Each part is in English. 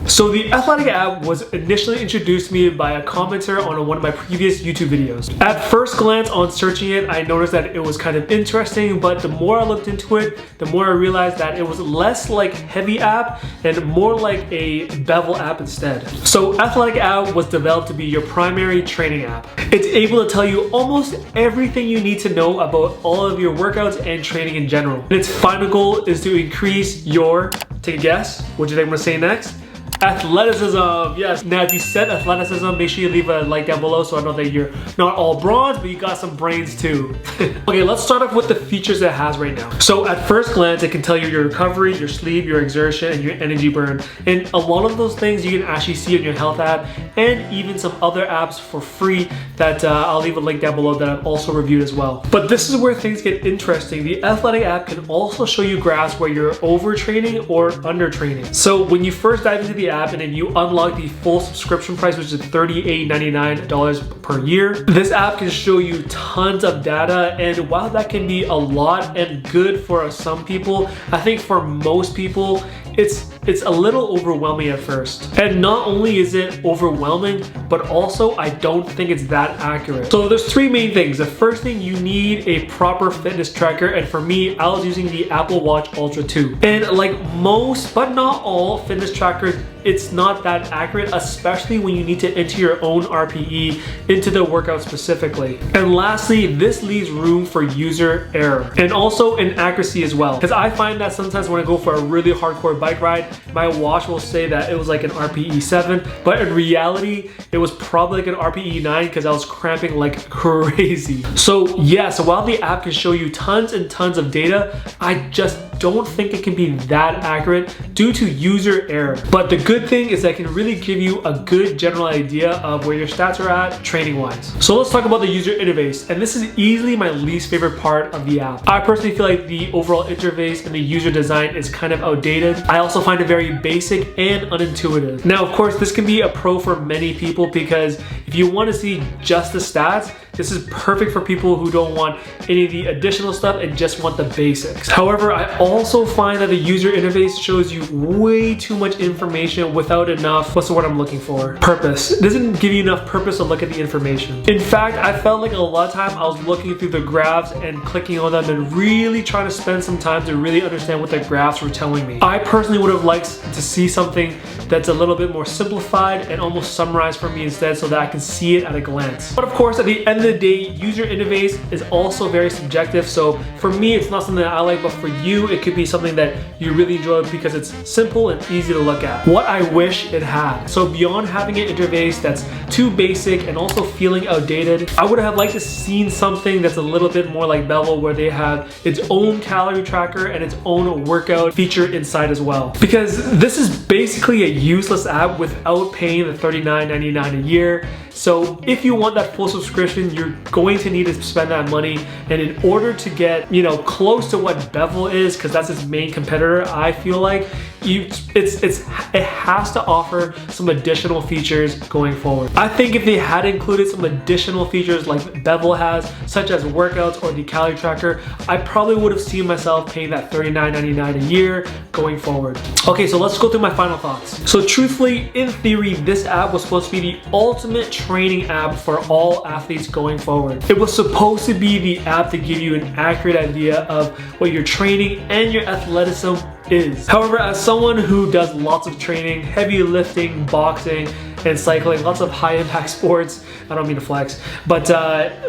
So the Athelytic app was initially introduced to me by a commenter on one of my previous YouTube videos. At first glance on searching it, I noticed that it was kind of interesting, but the more I looked into it, the more I realized that it was less like heavy app and more like a bevel app instead. So Athelytic app was developed to be your primary training app. It's able to tell you almost everything you need to know about all of your workouts and training in general. And its final goal is to increase your, take a guess, what do you think I'm gonna say next? Athleticism, yes. Now if you said athleticism, make sure you leave a like down below so I know that you're not all bronze, but you got some brains too. Okay, let's start off with the features it has right now. So at first glance, it can tell you your recovery, your sleep, your exertion, and your energy burn. And a lot of those things you can actually see in your health app and even some other apps for free that I'll leave a link down below that I've also reviewed as well. But this is where things get interesting. The Athelytic app can also show you graphs where you're overtraining or undertraining. So when you first dive into the app and then you unlock the full subscription price, which is $38.99 per year, this app can show you tons of data. And while that can be a lot and good for some people, I think for most people it's a little overwhelming at first. And not only is it overwhelming, but also I don't think it's that accurate. So there's three main things. The first thing, you need a proper fitness tracker, and for me, I was using the Apple Watch Ultra 2. And like most, but not all fitness trackers, it's not that accurate, especially when you need to enter your own RPE into the workout specifically. And lastly, this leaves room for user error and also inaccuracy as well. Because I find that sometimes when I go for a really hardcore bike ride, my watch will say that it was like an RPE 7, but in reality, it was probably like an RPE 9 because I was cramping like crazy. So yeah, so while the app can show you tons and tons of data, I just don't think it can be that accurate due to user error. But the good thing is that it can really give you a good general idea of where your stats are at training wise. So let's talk about the user interface, and this is easily my least favorite part of the app. I personally feel like the overall interface and the user design is kind of outdated. I also find it very basic and unintuitive. Now of course this can be a pro for many people, because if you want to see just the stats, this is perfect for people who don't want any of the additional stuff and just want the basics. However, I also find that the user interface shows you way too much information without enough, what's the word I'm looking for? Purpose. It doesn't give you enough purpose to look at the information. In fact, I felt like a lot of time I was looking through the graphs and clicking on them and really trying to spend some time to really understand what the graphs were telling me. I personally would have liked to see something that's a little bit more simplified and almost summarized for me instead, so that I can see it at a glance. But of course, at the end of the day, user interface is also very subjective. So for me, it's not something that I like, but for you, it could be something that you really enjoy because it's simple and easy to look at. What I wish it had. So beyond having an interface that's too basic and also feeling outdated, I would have liked to seen something that's a little bit more like Bevel, where they have its own calorie tracker and its own workout feature inside as well. Because this is basically a useless app without paying the $39.99 a year. So if you want that full subscription, you're going to need to spend that money. And in order to get, you know, close to what Bevel is, because that's its main competitor, I feel like it has to offer some additional features going forward. I think if they had included some additional features like Bevel has, such as workouts or the calorie tracker, I probably would have seen myself paying that $39.99 a year going forward. Okay, so let's go through my final thoughts. So truthfully, in theory, this app was supposed to be the ultimate training app for all athletes going forward. It was supposed to be the app to give you an accurate idea of what your training and your athleticism is. However, as someone who does lots of training, heavy lifting, boxing, and cycling, lots of high impact sports, I don't mean to flex, but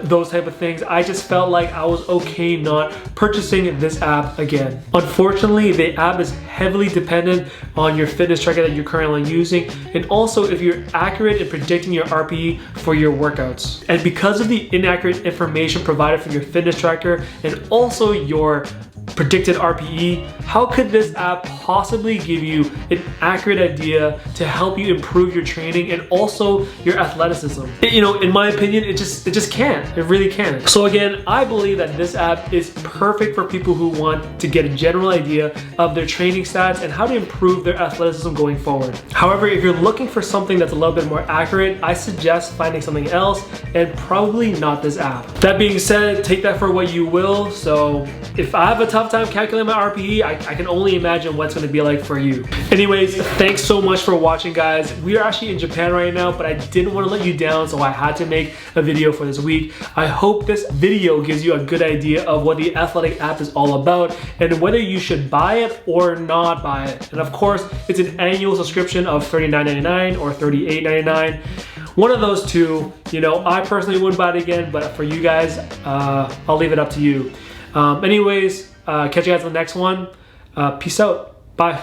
those type of things, I just felt like I was okay not purchasing this app again. Unfortunately, the app is heavily dependent on your fitness tracker that you're currently using, and also if you're accurate in predicting your RPE for your workouts. And because of the inaccurate information provided from your fitness tracker and also your predicted RPE, how could this app possibly give you an accurate idea to help you improve your training and also your athleticism? You know, in my opinion, it just can't. It really can't. So again, I believe that this app is perfect for people who want to get a general idea of their training stats and how to improve their athleticism going forward. However, if you're looking for something that's a little bit more accurate, I suggest finding something else and probably not this app. That being said, take that for what you will. So if I have a tough tough time calculating my RPE. I can only imagine what it's gonna be like for you. Anyways, thanks so much for watching, guys. We are actually in Japan right now, but I didn't want to let you down, so I had to make a video for this week. I hope this video gives you a good idea of what the Athelytic app is all about and whether you should buy it or not buy it. And of course, it's an annual subscription of $39.99 or $38.99. One of those two. You know, I personally wouldn't buy it again, but for you guys, I'll leave it up to you. Anyways, catch you guys on the next one. Peace out. Bye.